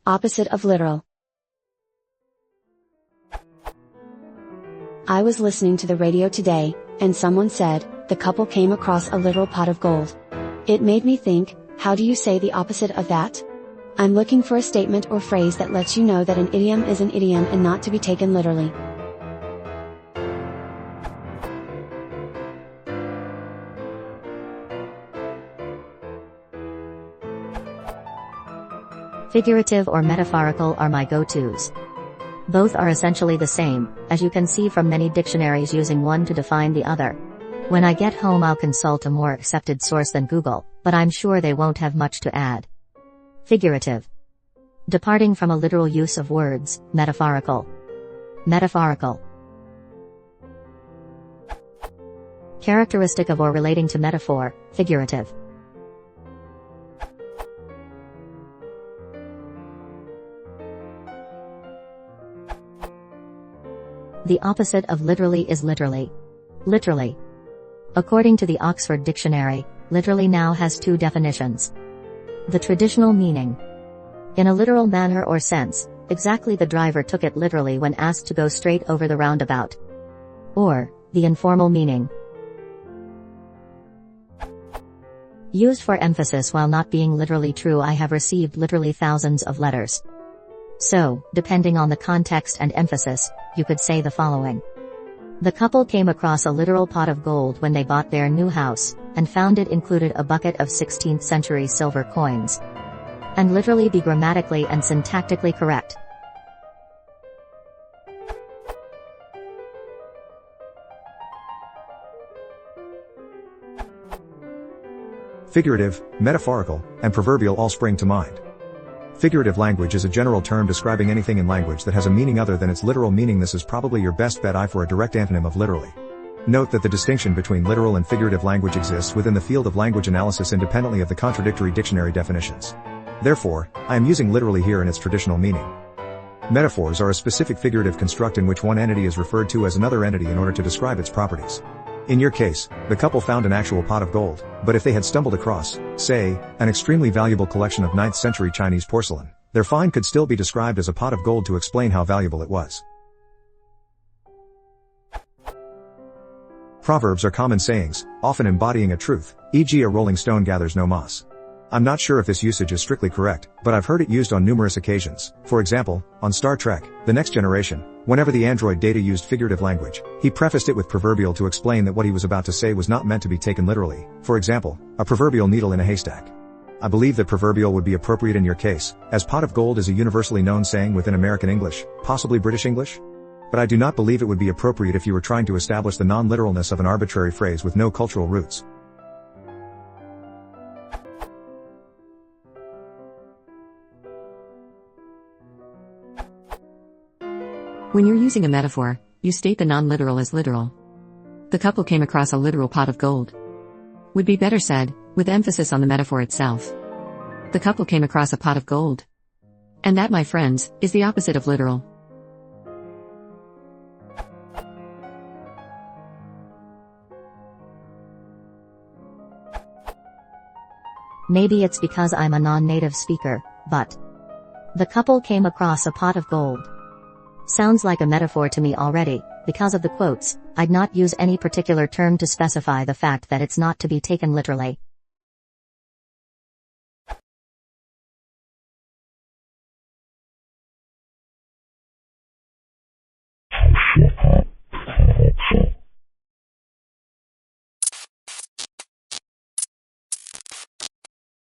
Opposite of literal. I was listening to the radio today, and someone said, the couple came across a literal pot of gold. It made me think, how do you say the opposite of that? I'm looking for a statement or phrase that lets you know that an idiom is an idiom and not to be taken literally. Figurative or metaphorical are my go-tos. Both are essentially the same, as you can see from many dictionaries using one to define the other. When I get home I'll consult a more accepted source than Google, but I'm sure they won't have much to add. Figurative. Departing from a literal use of words, metaphorical. Metaphorical. Characteristic of or relating to metaphor, figurative. The opposite of literally is literally. Literally. According to the Oxford Dictionary, literally now has two definitions. The traditional meaning. In a literal manner or sense, exactly the driver took it literally when asked to go straight over the roundabout. Or, the informal meaning. Used for emphasis while not being literally true. I have received literally thousands of letters. So, depending on the context and emphasis, you could say the following. The couple came across a literal pot of gold when they bought their new house, and found it included a bucket of 16th century silver coins. And literally be grammatically and syntactically correct. Figurative, metaphorical, and proverbial all spring to mind. Figurative language is a general term describing anything in language that has a meaning other than its literal meaning. This is probably your best bet for a direct antonym of literally. Note that the distinction between literal and figurative language exists within the field of language analysis independently of the contradictory dictionary definitions. Therefore, I am using literally here in its traditional meaning. Metaphors are a specific figurative construct in which one entity is referred to as another entity in order to describe its properties. In your case, the couple found an actual pot of gold, but if they had stumbled across, say, an extremely valuable collection of 9th century Chinese porcelain, their find could still be described as a pot of gold to explain how valuable it was. Proverbs are common sayings, often embodying a truth, e.g. a rolling stone gathers no moss. I'm not sure if this usage is strictly correct, but I've heard it used on numerous occasions. For example, on Star Trek, The Next Generation, whenever the android Data used figurative language, he prefaced it with proverbial to explain that what he was about to say was not meant to be taken literally. For example, a proverbial needle in a haystack. I believe that proverbial would be appropriate in your case, as pot of gold is a universally known saying within American English, possibly British English. But I do not believe it would be appropriate if you were trying to establish the non-literalness of an arbitrary phrase with no cultural roots. When you're using a metaphor, you state the non-literal as literal. The couple came across a literal pot of gold. Would be better said, with emphasis on the metaphor itself. The couple came across a pot of gold. And that, my friends, is the opposite of literal. Maybe it's because I'm a non-native speaker, but the couple came across a pot of gold. Sounds like a metaphor to me already. Because of the quotes, I'd not use any particular term to specify the fact that it's not to be taken literally.